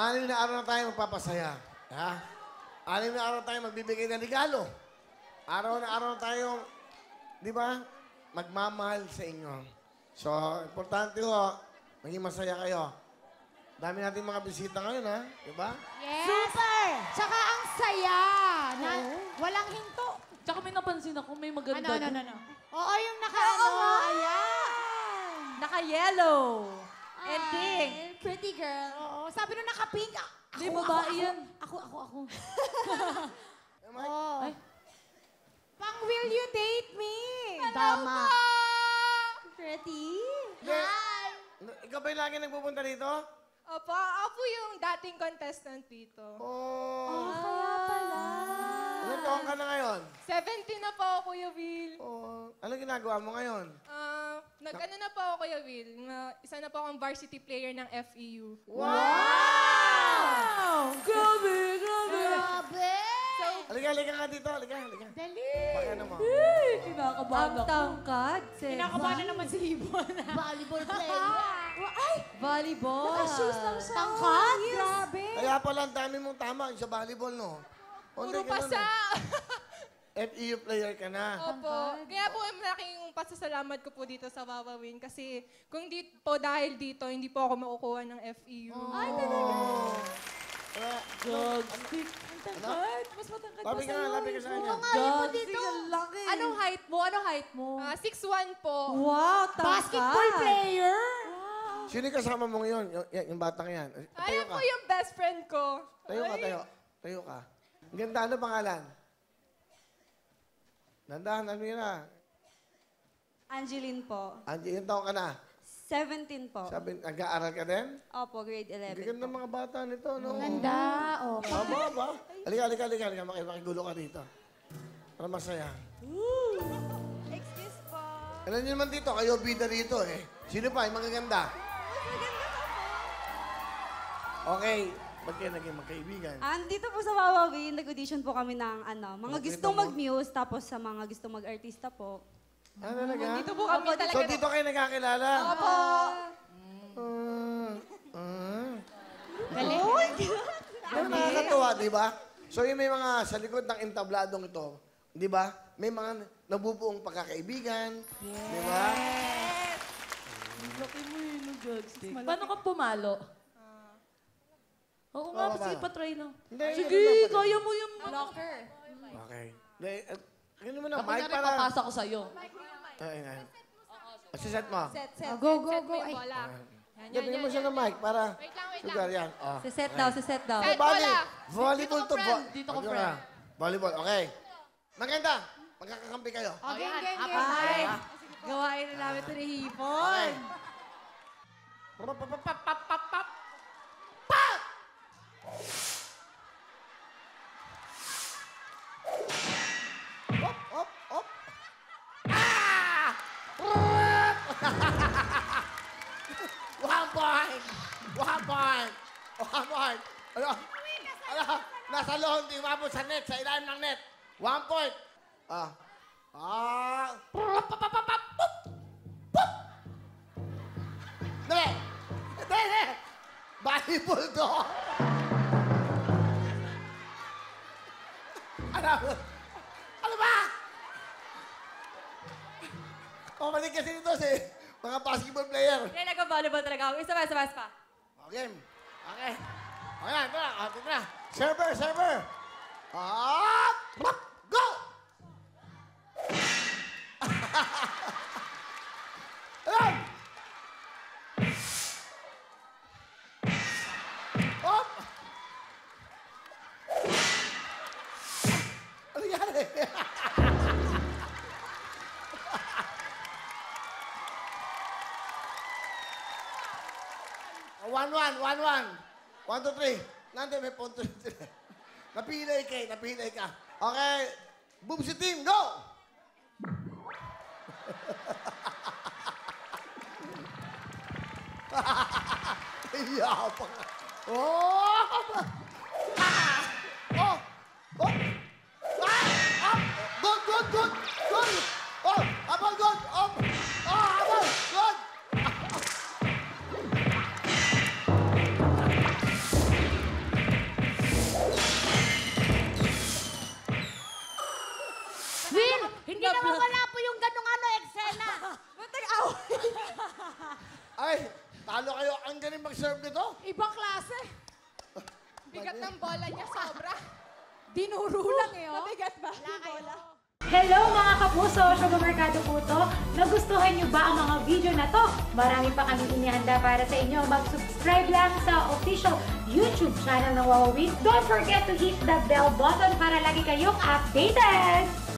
Anim na araw na tayo magpapasaya. Ha? Anim na araw tayo magbibigay ng regalo. Araw na araw tayo, di ba, magmamahal sa inyo. So, importante ho, maging masaya kayo. Dami natin mga bisita ngayon, ha? Di ba? Yes! Super! Tsaka ang saya! Na, walang hinto. Tsaka may napansin ako, may maganda. Ano? Oo, yung naka-ano. Ayan! Naka-yellow. And pink. Pretty girl. Oo, sabi nung naka-pink. Di, babae yan. Ako. Mike? Oh. Ay. Pang will you date me? Tama. Pretty? Hi! Ikaw ba yung lagi nagpupunta dito? Opo, ako po yung dating contestant dito. Oh. Kaya pala. Ilan taon ka na ngayon? 17 na po ako, Kuya Will. Oh. Anong ginagawa mo ngayon? Nag-ano na po ako, Kuya Will. Isa na po akong varsity player ng FEU. Wow! Grabe! Grabe! Halika nga dito. Halika. Dali! Baka naman. Kinakabahan ako. Tangkad. Kinakabahan na naman si Ibon. Volleyball player. Ay! Volleyball. Naka-shoes lang siya. Tangkad? Grabe! Kaya pala ang dami mong tama yung sa volleyball, no? Puro pasa. FEU player ka na. Opo. Kaya po malaking pasasalamat ko po dito sa Wawawin kasi kung di po dahil dito, hindi po ako makukuha ng FEU. Ay, talaga? Jogstick. Ang tangkad. Mas matangkad Labi ka sa kanya. Jogstick, ang laki. Anong height mo? 6'1" po. Wow, tangkad. Basketball player? Sino yung kasama mo ngayon? Yung batang yan. Ayan po yung best friend ko. Tayo ka. Ang ganda, ano pangalan? Nandahan, ano yun na? Angeline po. Angie, ilang taon ka na? 17 po. Sabi, nag-aaral ka din? Opo, grade 11 Ang ganda po. mga bata nito, no? Ganda. Oh. Tama ba? Halika. Makigulo ka dito. Para masaya. Excuse po. Alam niyo naman dito, kayo bida rito eh. Sino pa? Yung magaganda? Okay. Ba't kayo naging magkaibigan? Andito po sa Wawawin, nag-audition po kami ng mga Oh, gustong kita mo? mag-muse, tapos sa mga gustong mag-artista po. Ah, talaga? Dito po kami talaga. So dito kayo nagkakilala? Opo. Galing. Nakakatuwa, di ba? So yung may mga sa likod ng entabladong ito, di ba? May mga nabubuong pagkakaibigan, di ba? Laki mo yun, no, jogstick. Paano ka pumalo? Oo nga, sige, patry lang. Hindi, Sige, hindi dapat. kaya mo yung... Locker. Okay. Ano mo na, Kapag mic nga rin para... papasa ko sa'yo. Ay. Siset mo. Set. Go. Set mo Ay. yung bola. Yan, bigyan mo siya ng mic para... Wait lang. Sugar yan. Oh. Siset daw. Set Bali, bola. volleyball to. Dito ko, Ano friend. na? Volleyball, okay. Maganda. Magkakakampi kayo. Okay, game. Ay, gawain na namin ito ni Hipon. Pap! Op! Ah! One point! Nasa loob, di umabot sa net, sa ilalim ng net. 1 point. Dali! Volleyball to! Ano ba? Pamalig kasi nito si mga basketball player. Hindi, nag-volleyball talaga ako. Isa pa. Okay. Okay na, ito na. Server! Go! Ayan! Op! Ano nangyari? One. 1, 2, 3. Nandun, may punto dito. Napilay ka. Okay. Boomsy team, go! Iyapang. Oh! Good! Oh! Abang, good! Abang, good! Okay, talo kayo. Ang galing mag-serve nito. Ibang klase. Bigat ng bola niya, sobra. Dinuro lang eh, oh. Mabigat ba? Yung bola. Hello mga kapuso! Sugar Mercado po to. Nagustuhan nyo ba ang mga video na to? Marami pa kami inihanda para sa inyo. Mag-subscribe lang sa official YouTube channel ng Wowowin. Don't forget to hit the bell button para lagi kayong updated!